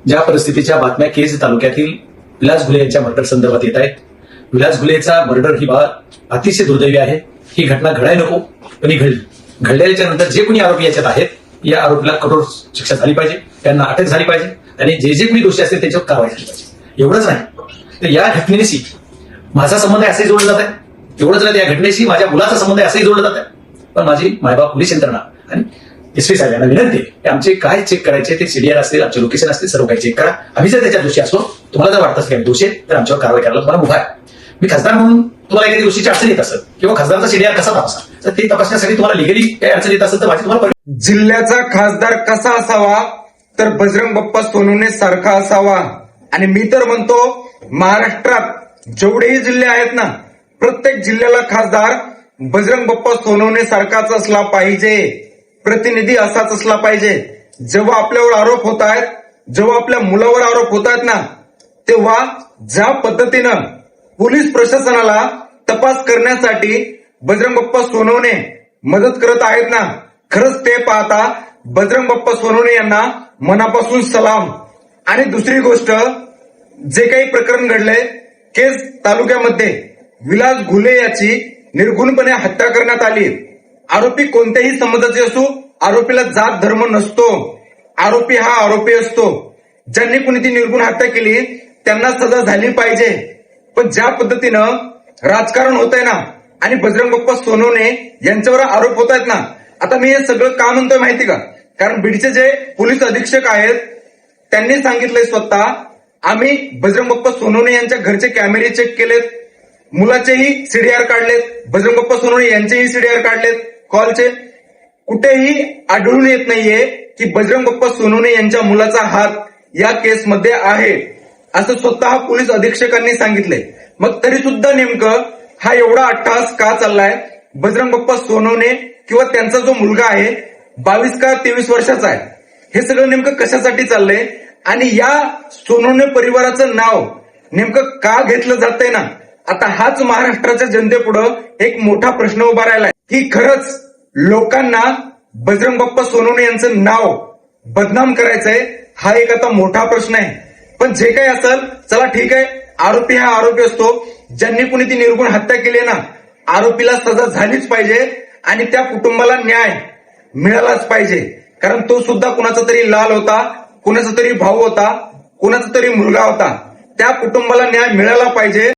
ज्या परिस्थितीच्या बातम्या केज तालुक्यातील विलास घुले यांच्या मर्डर संदर्भात येत आहेत. विलास घुलेचा मर्डर ही बाब अतिशय दुर्दैवी आहे. ही घटना घडायला नको, पण ही घडली. घडल्याच्या नंतर जे कोणी आरोपी याच्यात आहेत, या आरोपीला कठोर शिक्षा झाली पाहिजे, त्यांना अटक झाली पाहिजे आणि जे कोणी दोषी असतील त्यांच्यावर कारवाई झाली पाहिजे. एवढंच नाही तर या घटनेशी माझा संबंध असाही जोडला जात आहे. एवढंच नाही, या घटनेशी माझ्या मुलाचा संबंध असाही जोडला जात आहे. पण माझी मायबाप पोलीस यंत्रणा आणि एसपी साहेब यांना विनंती आहे की आमचे काय चेक करायचे ते सीडीआर असतील, आमचे लोकेशन असतील, सर्व काही चेक करा. आम्ही जर त्याच्यात दोषी असलो, तुम्हाला जर वाटत असेल की आम्ही दोषी आहे, तर आमच्यावर कारवाई करायला तुम्हाला मुभा आहे. मी खासदार म्हणून तुम्हाला एखादी गोष्टीची अडचण येत असेल किंवा खासदारचा सीडीआर कसा तपासा, तर ते तपासण्यासाठी तुम्हाला लिगली काही अडचण येत असेल तर माझी तुम्हाला जिल्ह्याचा खासदार कसा असावा, तर बजरंग बाप्पा सोनवणे सारखा असावा. आणि मी तर म्हणतो महाराष्ट्रात जेवढेही जिल्हे आहेत ना, प्रत्येक जिल्ह्याला खासदार बजरंग बाप्पा सोनवणे सारखाच असला पाहिजे, प्रतिनिधी असाच असला पाहिजे. जेव्हा आपल्यावर आरोप होत आहेत, जेव्हा आपल्या मुलावर आरोप होत आहेत ना, तेव्हा ज्या पद्धतीनं पोलीस प्रशासनाला तपास करण्यासाठी बजरंग बाप्पा सोनवणे मदत करत आहेत ना, खरंच ते पाहता बजरंग बाप्पा सोनवणे यांना मनापासून सलाम. आणि दुसरी गोष्ट, जे काही प्रकरण घडलंय केज तालुक्यामध्ये, विलास घुले याची निर्घुणपणे हत्या करण्यात आली. आरोपी कोणत्याही समाजाचे असो, आरोपीला जात धर्म नसतो. आरोपी हा आरोपी असतो. ज्यांनी कुणी ती निर्घुण हत्या केली त्यांना सजा झाली पाहिजे. पण ज्या पद्धतीनं राजकारण होत आहे ना, आणि बजरंग बाप्पा सोनवणे यांच्यावर आरोप होत आहेत ना, आता मी हे सगळं का म्हणतोय माहिती का? कारण बीडचे जे पोलीस अधीक्षक आहेत त्यांनी सांगितलंय स्वतः, आम्ही बजरंग बाप्पा सोनवणे यांच्या घरचे कॅमेरे चेक केलेत, मुलाचेही सीडीआर काढलेत, बजरंग बाप्पा सोनवणे यांचेही सीडीआर काढलेत कॉलचे. कुठेही आढळून येत नाहीये की बजरंग बाप्पा सोनवणे यांच्या मुलाचा हात या केसमध्ये आहे, असं स्वतः पोलीस अधीक्षकांनी सांगितलंय. मग तरी सुद्धा नेमकं हा एवढा अट्टहास का चाललाय? बजरंग बाप्पा सोनवणे किंवा त्यांचा जो मुलगा आहे 22 का 23 वर्षाचा आहे, हे सगळं नेमकं कशासाठी चाललंय? आणि या सोनवणे परिवाराचं नाव नेमकं का घेतलं जातंय ना, आता हाच महाराष्ट्राच्या जनतेपुढं एक मोठा प्रश्न उभा राहिलाय की खरंच लोकांना बजरंग बाप्पा सोनवणे यांचं नाव बदनाम करायचंय, हा एक आता मोठा प्रश्न आहे. पण जे काही असेल, चला ठीक आहे, आरोपी हा आरोपी असतो. ज्यांनी कुणी ती निर्घुण हत्या केली ना, आरोपीला सजा झालीच पाहिजे आणि त्या कुटुंबाला न्याय मिळालाच पाहिजे. कारण तो सुद्धा कुणाचा तरी लाल होता, कुणाचा तरी भाऊ होता, कुणाचा तरी मुलगा होता. त्या कुटुंबाला न्याय मिळाला पाहिजे.